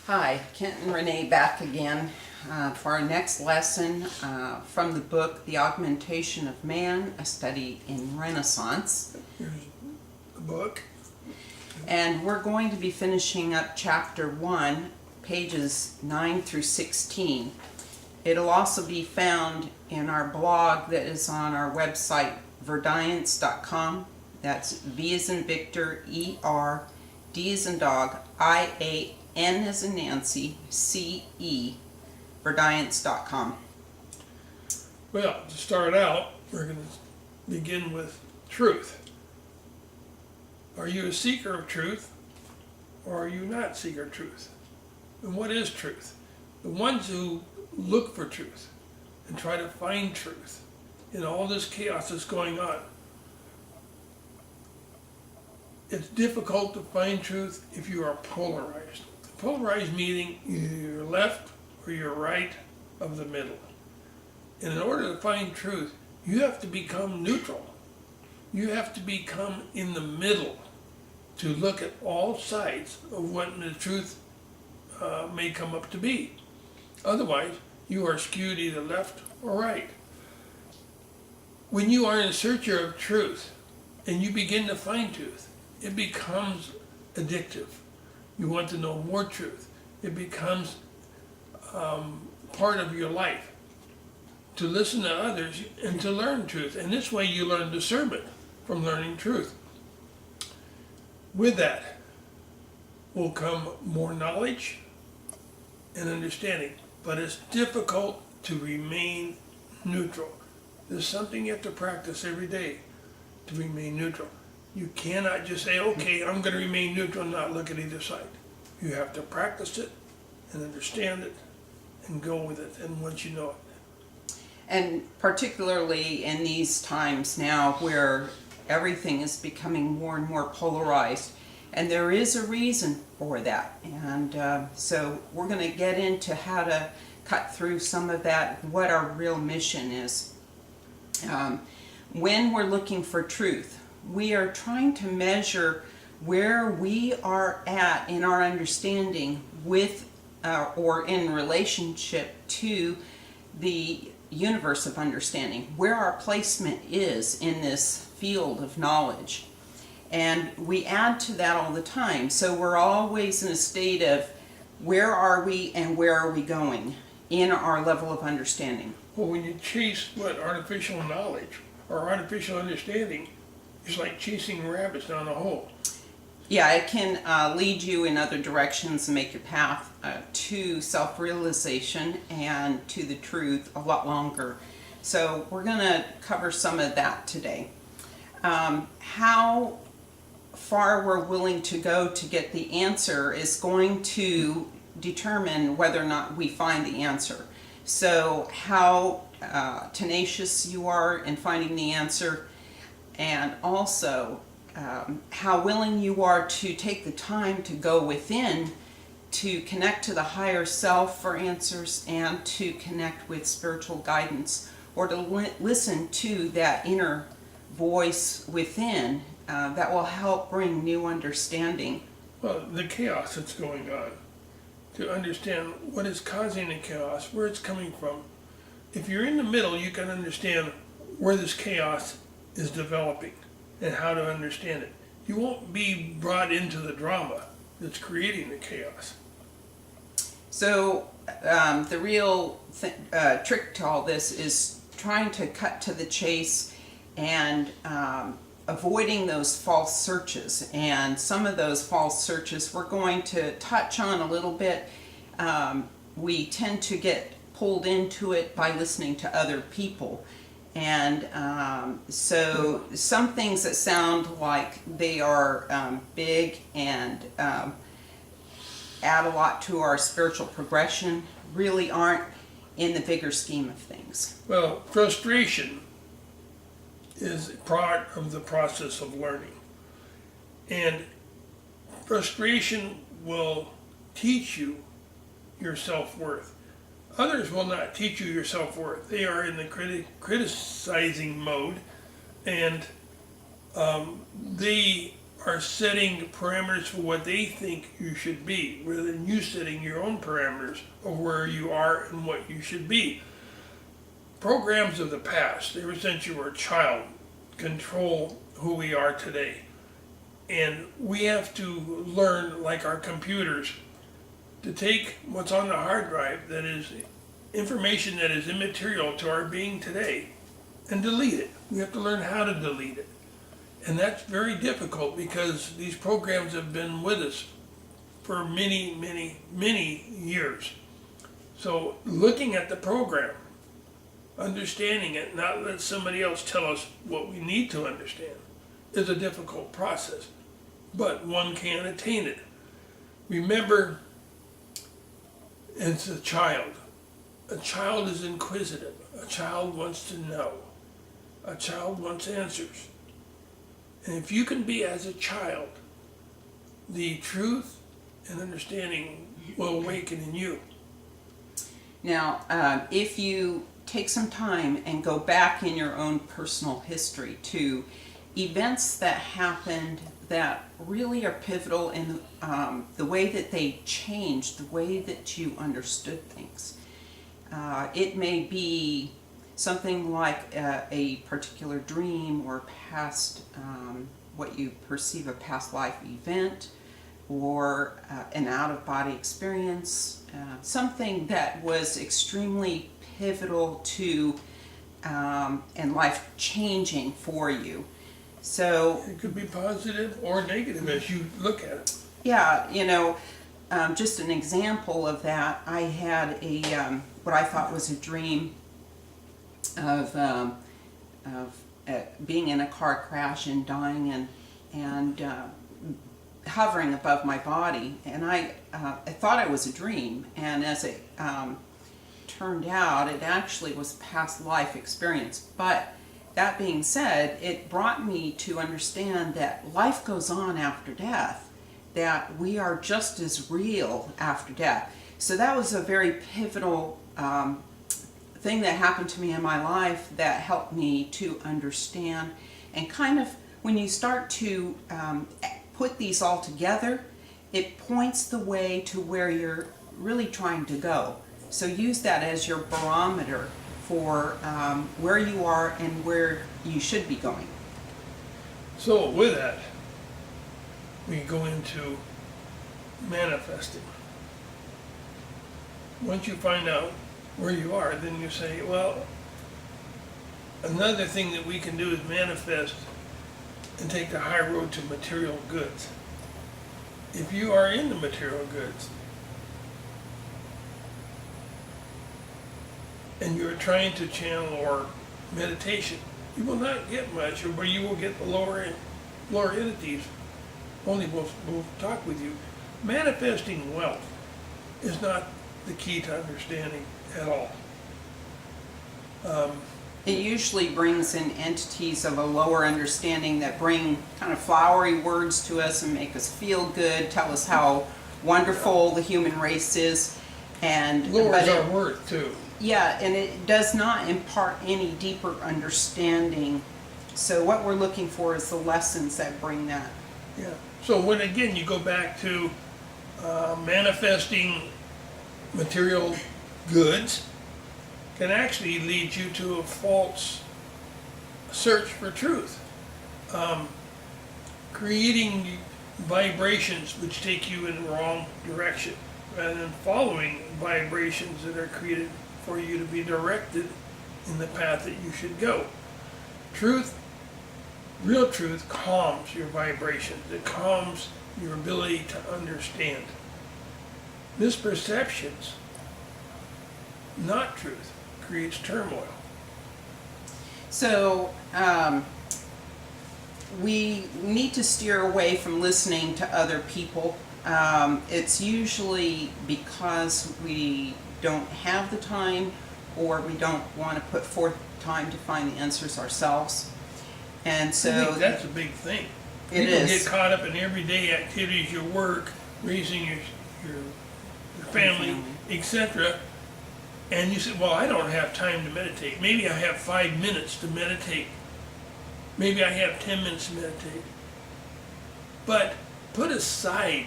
Hi, Kent and Renee back again for our next lesson from the book The Augmentation of Man, a study in Renaissance. Here's the book. And we're going to be finishing up chapter 1, pages 9 through 16. It'll also be found in our blog that is on our website, verdience.com. That's V as in Victor, E-R, D as in dog, I-A-N as in Nancy, C-E, verdience.com. Well, to start out, we're going to begin with truth. Are you a seeker of truth, or are you not a seeker of truth? And what is truth? The ones who look for truth and try to find truth in all this chaos that's going on. It's difficult to find truth if you are polarized. Polarized meaning either you're left or you're right of the middle. And in order to find truth, you have to become neutral. You have to become in the middle to look at all sides of what the truth may come up to be. Otherwise, you are skewed either left or right. When you are in search of truth and you begin to find truth, it becomes addictive. You want to know more truth. It becomes part of your life to listen to others and to learn truth. And this way you learn discernment from learning truth. With that will come more knowledge and understanding. But it's difficult to remain neutral. There's something you have to practice every day to remain neutral. You cannot just say, okay, I'm going to remain neutral and not look at either side. You have to practice it and understand it and go with it, and once you know it. And particularly in these times now where everything is becoming more and more polarized, and there is a reason for that. And so we're going to get into how to cut through some of that, what our real mission is. When we're looking for truth, we are trying to measure where we are at in our understanding with or in relationship to the universe of understanding, where our placement is in this field of knowledge. And we add to that all the time. So we're always in a state of where are we and where are we going in our level of understanding. Well, when you chase artificial knowledge or artificial understanding, it's like chasing rabbits down a hole. Yeah, it can lead you in other directions and make your path to self-realization and to the truth a lot longer. So we're going to cover some of that today. How far we're willing to go to get the answer is going to determine whether or not we find the answer. So how tenacious you are in finding the answer, and also how willing you are to take the time to go within to connect to the higher self for answers and to connect with spiritual guidance, or to listen to that inner voice within that will help bring new understanding. Well, the chaos that's going on, to understand what is causing the chaos, where it's coming from. If you're in the middle, you can understand where this chaos is developing and how to understand it. You won't be brought into the drama that's creating the chaos. So the real trick to all this is trying to cut to the chase and avoiding those false searches. And some of those false searches we're going to touch on a little bit. We tend to get pulled into it by listening to other people. And so some things that sound like they are big and add a lot to our spiritual progression really aren't in the bigger scheme of things. Well, frustration is part of the process of learning. And frustration will teach you your self-worth. Others will not teach you your self-worth. They are in the criticizing mode, and they are setting parameters for what they think you should be, rather than you setting your own parameters of where you are and what you should be. Programs of the past, ever since you were a child, control who we are today. And we have to learn, like our computers, to take what's on the hard drive that is information that is immaterial to our being today and delete it. We have to learn how to delete it. And that's very difficult because these programs have been with us for many, many, many years. So looking at the program, understanding it, not let somebody else tell us what we need to understand, is a difficult process. But one can attain it. Remember, it's a child. A child is inquisitive. A child wants to know. A child wants answers. And if you can be as a child, the truth and understanding will awaken in you. Now, if you take some time and go back in your own personal history to events that happened that really are pivotal in the way that they changed, the way that you understood things. It may be something like a particular dream or past, what you perceive a past life event, or an out-of-body experience, something that was extremely pivotal to and life-changing for you. So it could be positive or negative as you look at it. Yeah, just an example of that. I had what I thought was a dream of being in a car crash and dying and hovering above my body, and I thought it was a dream, and as it turned out, it actually was past life experience. But that being said, it brought me to understand that life goes on after death, that we are just as real after death. So that was a very pivotal thing that happened to me in my life that helped me to understand. And kind of when you start to put these all together, it points the way to where you're really trying to go. So use that as your barometer for where you are and where you should be going. So with that, we go into manifesting. Once you find out where you are, then you say, well, another thing that we can do is manifest and take the high road to material goods. If you are into material goods and you're trying to channel or meditation, you will not get much, or you will get the lower entities. Only will talk with you. Manifesting wealth is not the key to understanding at all. It usually brings in entities of a lower understanding that bring kind of flowery words to us and make us feel good, tell us how wonderful the human race is, and lowers our worth too. Yeah, and it does not impart any deeper understanding. So what we're looking for is the lessons that bring that. Yeah. So when again you go back to manifesting material goods, can actually lead you to a false search for truth. Creating vibrations which take you in the wrong direction, rather than following vibrations that are created for you to be directed in the path that you should go. Truth, real truth, calms your vibrations. It calms your ability to understand. Misperceptions, not truth, creates turmoil. So we need to steer away from listening to other people. It's usually because we don't have the time, or we don't want to put forth time to find the answers ourselves. And so I think that's a big thing. It People is. get caught up in everyday activities, your work, raising your family, etc. And you say, well, I don't have time to meditate. Maybe I have 5 minutes to meditate. Maybe I have 10 minutes to meditate. But put aside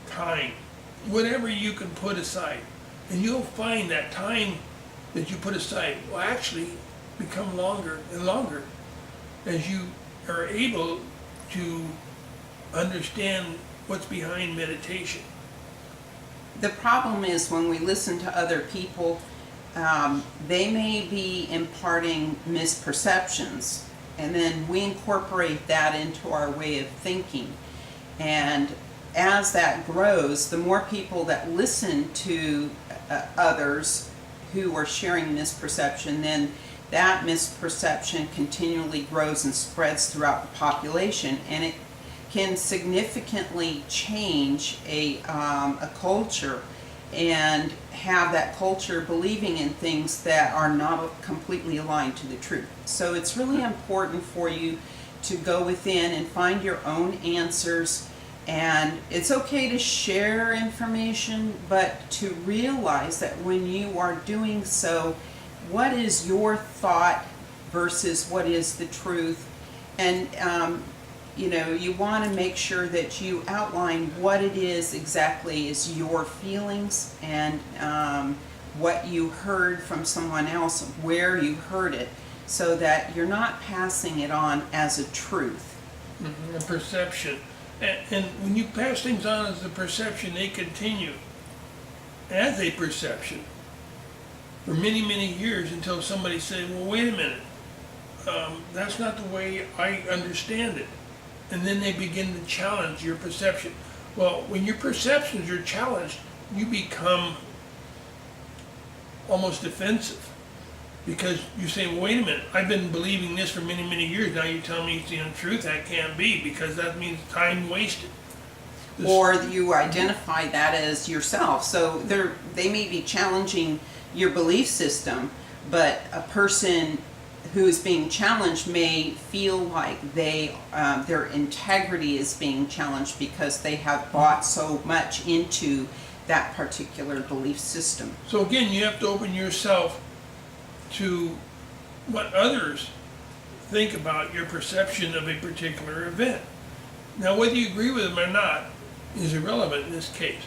time, whatever you can put aside, and you'll find that time that you put aside will actually become longer and longer as you are able to understand what's behind meditation. The problem is when we listen to other people, they may be imparting misperceptions, and then we incorporate that into our way of thinking. And as that grows, the more people that listen to others who are sharing misperception, then that misperception continually grows and spreads throughout the population, and it can significantly change a culture and have that culture believing in things that are not completely aligned to the truth. So it's really important for you to go within and find your own answers. And it's okay to share information, but to realize that when you are doing so, what is your thought versus what is the truth? And you want to make sure that you outline what it is exactly is your feelings and what you heard from someone else, where you heard it, so that you're not passing it on as a truth. A perception. And when you pass things on as a perception, they continue as a perception for many, many years until somebody says, well, wait a minute, that's not the way I understand it. And then they begin to challenge your perception. Well, when your perceptions are challenged, you become almost defensive. Because you say, well, wait a minute, I've been believing this for many, many years. Now you tell me it's the untruth. That can't be, because that means time wasted. Or you identify that as yourself. So they may be challenging your belief system, but a person who is being challenged may feel like their integrity is being challenged because they have bought so much into that particular belief system. So again, you have to open yourself to what others think about your perception of a particular event. Now, whether you agree with them or not is irrelevant in this case,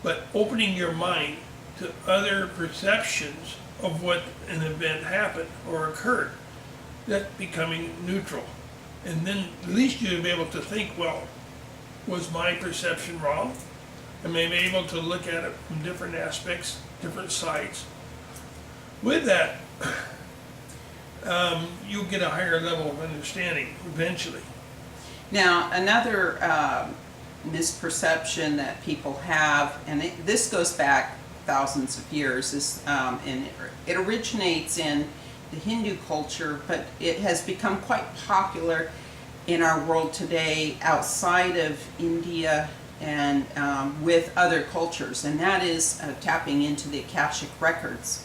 but opening your mind to other perceptions of what an event happened or occurred, that's becoming neutral. And then at least you'll be able to think, well, was my perception wrong? I may be able to look at it from different aspects, different sides. With that, you'll get a higher level of understanding eventually. Now, another misperception that people have, and this goes back thousands of years, is, and it originates in the Hindu culture, but it has become quite popular in our world today outside of India and with other cultures, and that is tapping into the Akashic records.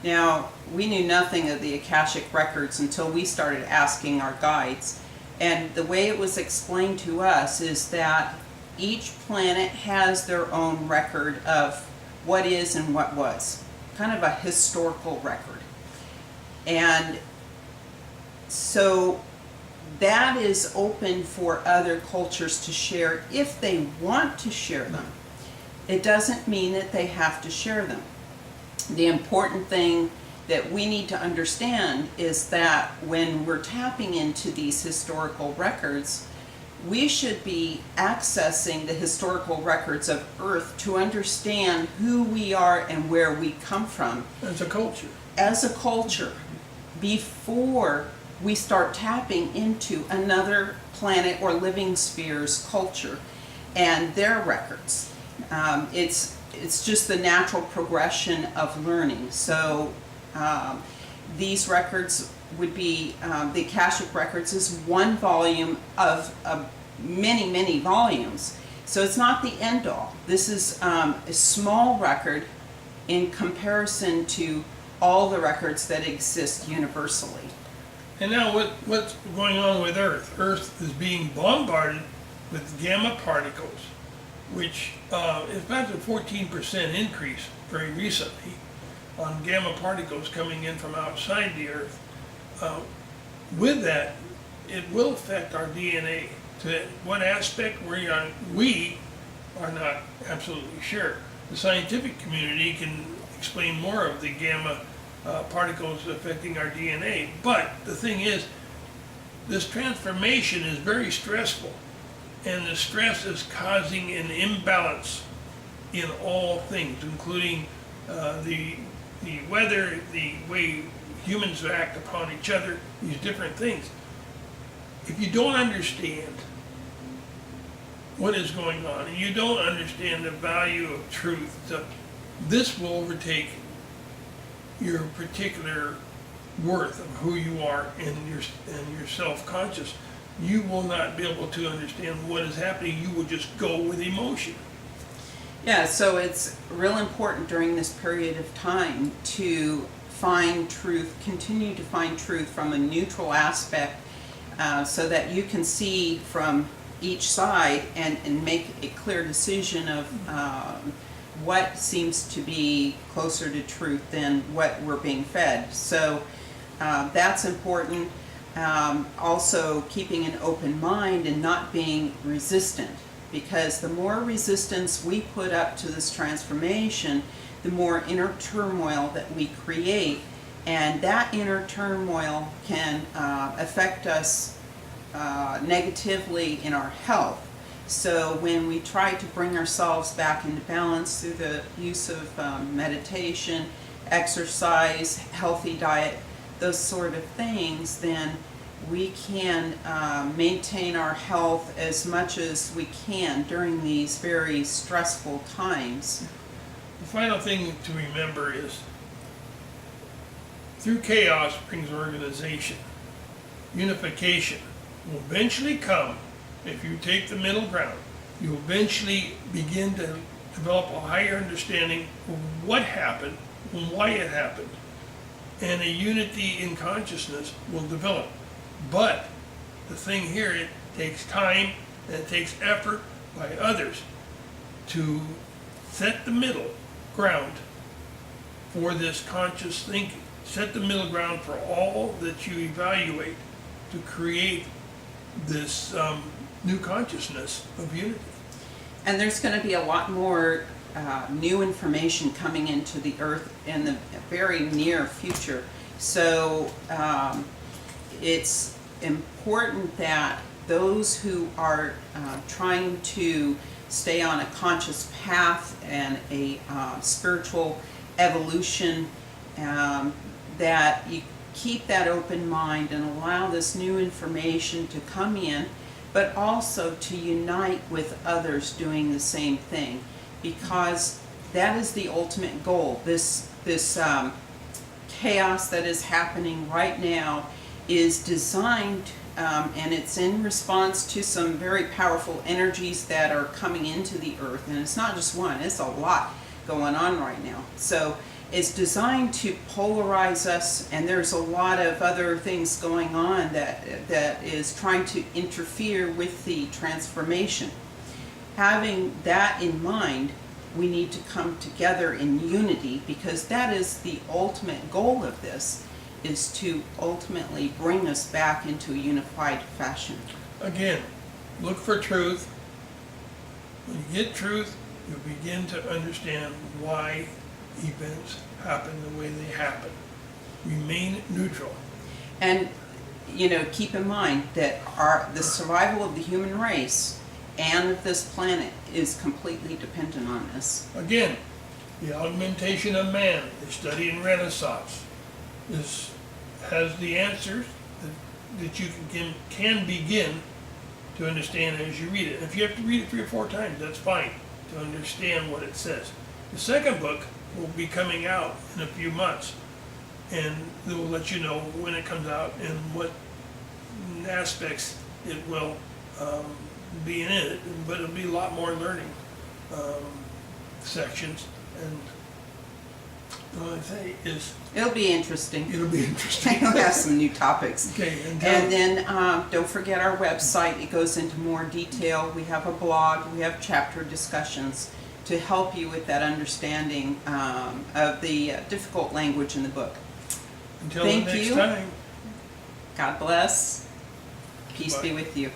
Now, we knew nothing of the Akashic records until we started asking our guides, and the way it was explained to us is that each planet has their own record of what is and what was, kind of a historical record. And so that is open for other cultures to share if they want to share them. It doesn't mean that they have to share them. The important thing that we need to understand is that when we're tapping into these historical records, we should be accessing the historical records of Earth to understand who we are and where we come from. As a culture. As a culture, before we start tapping into another planet or living sphere's culture and their records. It's just the natural progression of learning. So these records would be, the Akashic records is one volume of many, many volumes. So it's not the end all. This is a small record in comparison to all the records that exist universally. And now what's going on with Earth? Earth is being bombarded with gamma particles, which in fact a 14% increase very recently on gamma particles coming in from outside the Earth. With that, it will affect our DNA To what aspect we are not absolutely sure. The scientific community can explain more of the gamma particles affecting our DNA. But the thing is, this transformation is very stressful, and the stress is causing an imbalance in all things, including the weather, the way humans act upon each other, these different things. If you don't understand what is going on, and you don't understand the value of truth, this will overtake your particular worth of who you are and your self-conscious. You will not be able to understand what is happening. You will just go with emotion. Yeah, so it's real important during this period of time to find truth, continue to find truth from a neutral aspect, so that you can see from each side and make a clear decision of what seems to be closer to truth than what we're being fed. So that's important. Also keeping an open mind and not being resistant, because the more resistance we put up to this transformation, the more inner turmoil that we create, and that inner turmoil can affect us negatively in our health. So when we try to bring ourselves back into balance through the use of meditation, exercise, healthy diet, those sort of things, then we can maintain our health as much as we can during these very stressful times. The final thing to remember is, through chaos brings organization. Unification will eventually come if you take the middle ground. You eventually begin to develop a higher understanding of what happened and why it happened. And a unity in consciousness will develop. But the thing here, it takes time and it takes effort by others to set the middle ground for this conscious thinking. Set the middle ground for all that you evaluate to create this new consciousness of unity. And there's going to be a lot more new information coming into the earth in the very near future. So it's important that those who are trying to stay on a conscious path and a spiritual evolution, that you keep that open mind and allow this new information to come in, but also to unite with others doing the same thing, because that is the ultimate goal. This chaos that is happening right now is designed, and it's in response to some very powerful energies that are coming into the earth, and it's not just one, it's a lot going on right now. So it's designed to polarize us, and there's a lot of other things going on that is trying to interfere with the transformation. Having that in mind, we need to come together in unity, because that is the ultimate goal of this, is to ultimately bring us back into a unified fashion. Again, look for truth. When you get truth, you'll begin to understand why events happen the way they happen. Remain neutral. And keep in mind that the survival of the human race and of this planet is completely dependent on this. Again, the Augmentation of Man, the study in Renaissance, has the answers that you can begin to understand as you read it. If you have to read it 3 or 4 times, that's fine, to understand what it says. The second book will be coming out in a few months, and it will let you know when it comes out and what aspects it will be in it, but it'll be a lot more learning sections, and all I say is It'll be interesting. it'll be interesting. We'll have some new topics. Okay, And then don't forget our website. It goes into more detail. We have a blog. We have chapter discussions to help you with that understanding of the difficult language in the book. Until Thank the next you. time. God bless. Peace Bye. be with you.